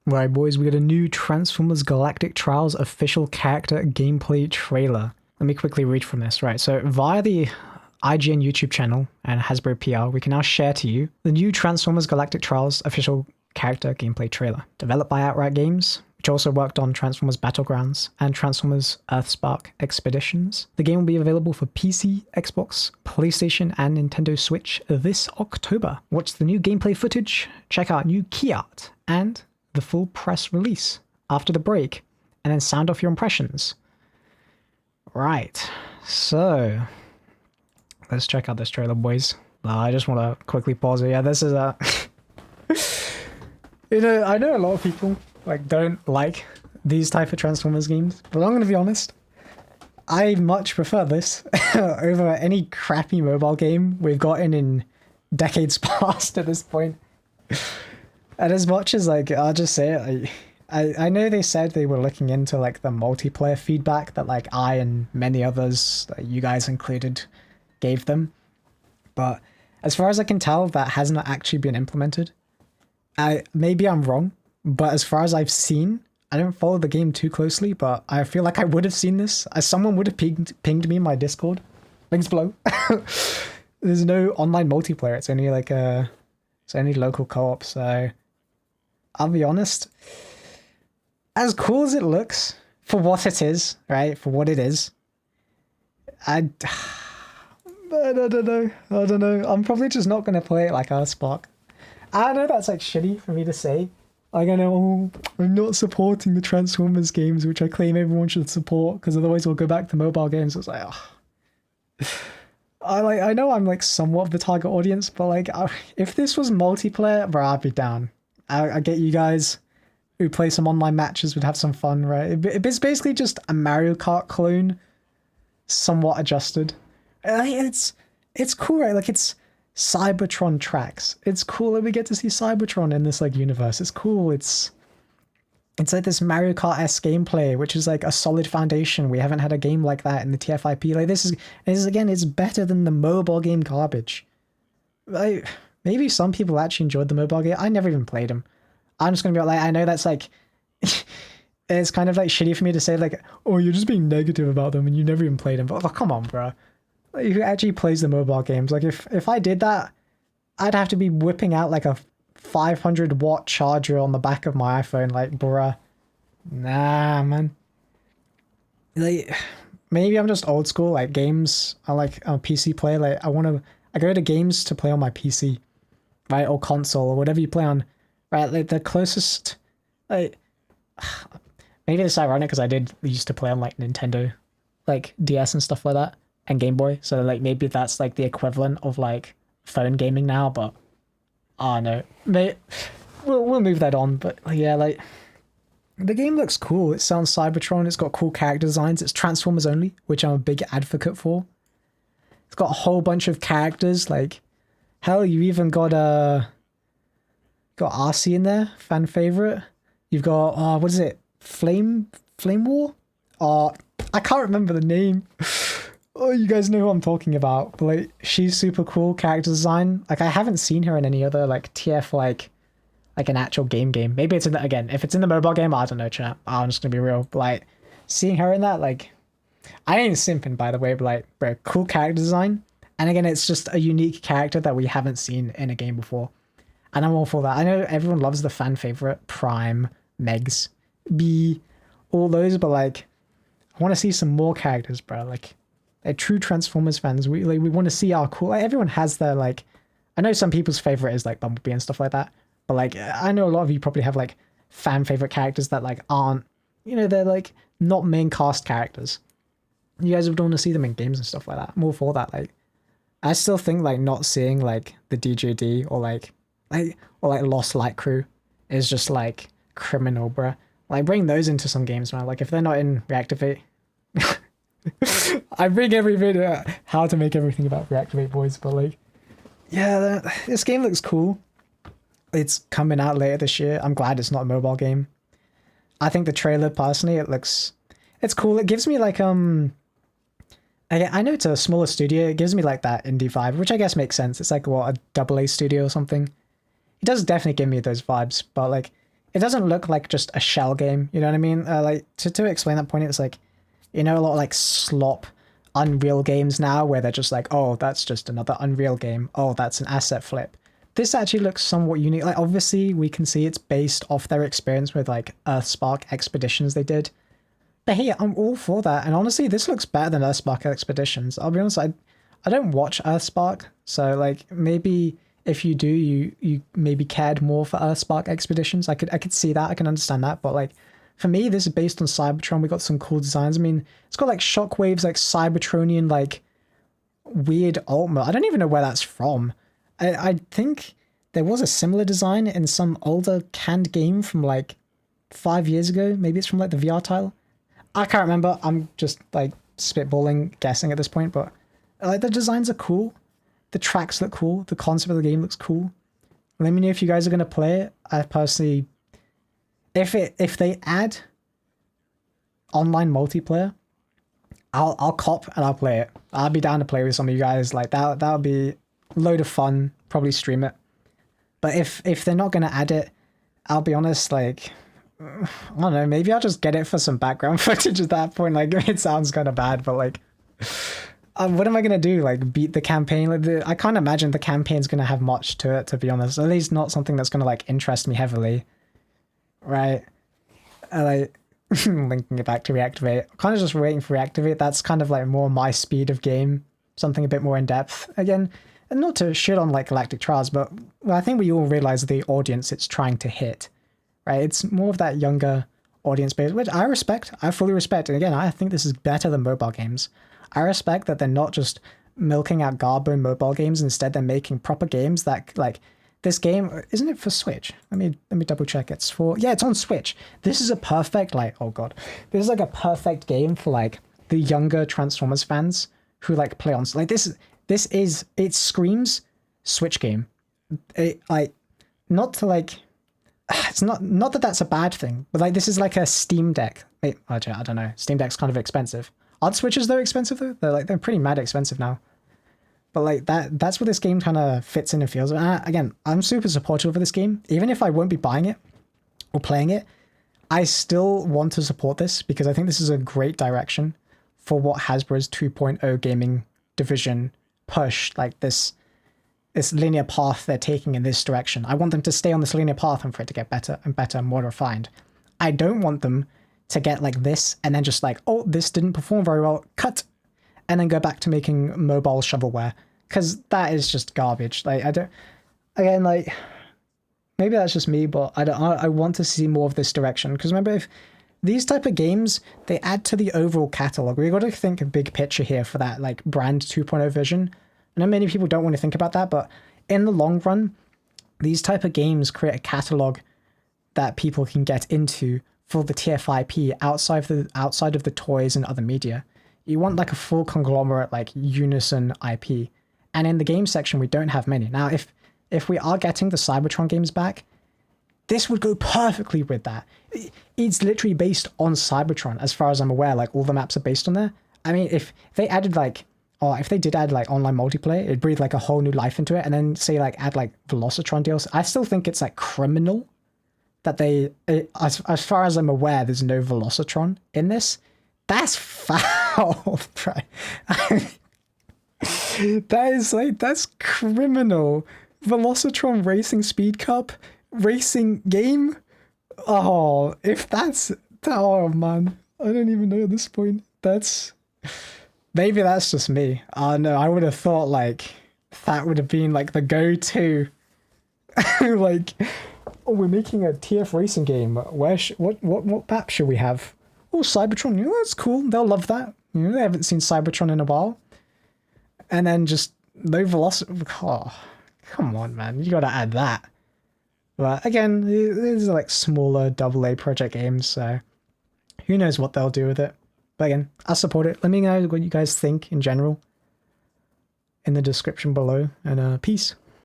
Right, boys, we got a new Transformers Galactic Trials official character gameplay trailer. Let me quickly read from this. Right, so via the IGN YouTube channel and Hasbro PR, we can now share to you the new Transformers Galactic Trials official character gameplay trailer. Developed by Outright Games, which also worked on Transformers Battlegrounds and Transformers Earthspark Expeditions. The game will be available for PC, Xbox, PlayStation, and Nintendo Switch this October. Watch the new gameplay footage, check out new key art, and the full press release after the break, and then sound off your impressions. Right, so let's check out this trailer, boys. I just want to quickly pause it. Yeah, this is a I know a lot of people don't like these type of Transformers games, but I'm gonna be honest, I much prefer this over any crappy mobile game we've gotten in decades past at this point. And as much as I'll just say it, I know they said they were looking into the multiplayer feedback that I and many others, you guys included, gave them, but as far as I can tell, that hasn't actually been implemented. Maybe I'm wrong, but as far as I've seen, I don't follow the game too closely, but I feel like I would have seen this. As someone would have pinged me in my Discord. Links below. There's no online multiplayer. It's only it's only local co-op. So I'll be honest. As cool as it looks for what it is, right? For what it is, I don't know. I don't know. I'm probably just not gonna play it like Earthspark. I know that's shitty for me to say. I know, I'm not supporting the Transformers games, which I claim everyone should support, because otherwise we'll go back to mobile games. It's I know I'm somewhat of the target audience, but if this was multiplayer, bro, I'd be down. I get you guys who play some online matches would have some fun, right? It's basically just a Mario Kart clone, somewhat adjusted. It's cool, right? It's Cybertron tracks. It's cool that we get to see Cybertron in this universe. It's cool. It's this Mario Kart-esque gameplay, which is a solid foundation. We haven't had a game like that in the TFIP. This is again, it's better than the mobile game garbage. Maybe some people actually enjoyed the mobile game. I never even played them. I'm just gonna be I know that's it's kind of shitty for me to say oh, you're just being negative about them and you never even played them. But come on, bro. Who actually plays the mobile games? If I did that, I'd have to be whipping out a 500 watt charger on the back of my iPhone. Bruh. Nah, man. Maybe I'm just old school. Games, I'm a PC player. I go to games to play on my PC, right? Or console, or whatever you play on, right? The closest, maybe it's ironic because I did used to play on Nintendo, DS and stuff like that. And Game Boy, so maybe that's the equivalent of phone gaming now, but I don't know. We'll move that on. But yeah, the game looks cool. It sounds Cybertron. It's got cool character designs. It's Transformers only, which I'm a big advocate for. It's got a whole bunch of characters. Hell, you even got RC in there, fan favorite. You've got what is it? Flame War? I can't remember the name. Oh, you guys know who I'm talking about. But she's super cool character design. I haven't seen her in any other TF an actual game. Maybe it's in again. If it's in the mobile game, I don't know, chat. I'm just gonna be real. But seeing her in that, I ain't simping, by the way. But bro, cool character design. And again, it's just a unique character that we haven't seen in a game before. And I'm all for that. I know everyone loves the fan favorite Prime, Megs, B, all those. But I want to see some more characters, bro. True Transformers fans, we want to see our cool. Everyone has their I know some people's favorite is Bumblebee and stuff like that, but I know a lot of you probably have fan favorite characters that aren't, they're not main cast characters. You guys would want to see them in games and stuff like that. I'm all for that. I still think not seeing the DJD or Lost Light Crew is just criminal, bruh. Bring those into some games, man. If they're not in Reactivate. I bring every video how to make everything about Reactivate, boys, but yeah, this game looks cool. It's coming out later this year. I'm glad it's not a mobile game. I think the trailer, personally, it's cool. It gives me I know it's a smaller studio. It gives me that indie vibe, which I guess makes sense. It's what, a AA studio or something. It does definitely give me those vibes, but it doesn't look like just a shell game. You know what I mean? Like to explain that point, it's like, you know, a lot of like slop Unreal games now where they're just like, oh, that's just another Unreal game. Oh, that's an asset flip. This actually looks somewhat unique. Like, obviously, we can see it's based off their experience with like Earthspark Expeditions they did. But hey, I'm all for that. And honestly, this looks better than Earthspark Expeditions. I'll be honest, I don't watch Earthspark, so like maybe if you do, you maybe cared more for Earthspark Expeditions. I could see that. I can understand that. But like for me, this is based on Cybertron. We got some cool designs. I mean, it's got like Shockwave's like Cybertronian like weird alt mode. I don't even know where that's from. I think there was a similar design in some older canned game from like 5 years ago. Maybe it's from like the VR title. I can't remember. I'm just like spitballing, guessing at this point, but like the designs are cool. The tracks look cool. The concept of the game looks cool. Let me know if you guys are going to play it. I personally, if they add online multiplayer, I'll cop and I'll play it. I'll be down to play with some of you guys. Like that would be a load of fun. Probably stream it. But if they're not going to add it, I'll be honest, like, I don't know, maybe I'll just get it for some background footage at that point. Like, it sounds kind of bad, but like, what am I going to do? Like, beat the campaign? Like, I can't imagine the campaign's going to have much to it, to be honest. At least not something that's going to like interest me heavily. Right? Like, linking it back to Reactivate. Kind of just waiting for Reactivate. That's kind of like more my speed of game. Something a bit more in depth. Again, and not to shit on like Galactic Trials, but I think we all realize the audience it's trying to hit. Right? It's more of that younger audience base, which I respect. I fully respect. And again, I think this is better than mobile games. I respect that they're not just milking out Garbo mobile games. Instead, they're making proper games that, like, this game, isn't it for Switch? Let me double check. It's on Switch. This is a perfect, like, oh god. This is like a perfect game for like the younger Transformers fans who like play on, like it screams Switch game. It, like, not to like, it's not that that's a bad thing, but like this is like a Steam Deck. Wait, I don't know. Steam Deck's kind of expensive. Aren't Switches though expensive though? They're pretty mad expensive now. But like that's where this game kind of fits in and feels. And again, I'm super supportive of this game. Even if I won't be buying it or playing it, I still want to support this because I think this is a great direction for what Hasbro's 2.0 gaming division push. Like this linear path they're taking in this direction. I want them to stay on this linear path and for it to get better and better and more refined. I don't want them to get like this and then just like, oh, this didn't perform very well, cut, and then go back to making mobile shovelware, because that is just garbage. Like, I don't, again, like, maybe that's just me, but I want to see more of this direction, because remember, if these type of games, they add to the overall catalog. We got to think a big picture here for that like brand 2.0 vision. I know many people don't want to think about that, but in the long run, these type of games create a catalog that people can get into for the TFIP outside of the toys and other media. You want like a full conglomerate, like unison IP. And in the game section, we don't have many. Now, if we are getting the Cybertron games back, this would go perfectly with that. It's literally based on Cybertron, as far as I'm aware. Like, all the maps are based on there. I mean, if they added like, or if they did add like online multiplayer, it'd breathe like a whole new life into it. And then say like add like Velocitron DLC. I still think it's like criminal that as far as I'm aware, there's no Velocitron in this. That's foul, right? That's criminal. Velocitron Racing Speed Cup racing game. Oh, oh man, I don't even know at this point. Maybe that's just me. No, I would have thought like that would have been like the go-to. Like, oh, we're making a TF racing game. What map should we have? Oh, Cybertron. You know, that's cool. They'll love that. You know, they haven't seen Cybertron in a while. And then just no velocity. Oh, come on, man. You gotta add that. But again, these are like smaller AA project games, so who knows what they'll do with it. But again, I support it. Let me know what you guys think in general in the description below. And peace.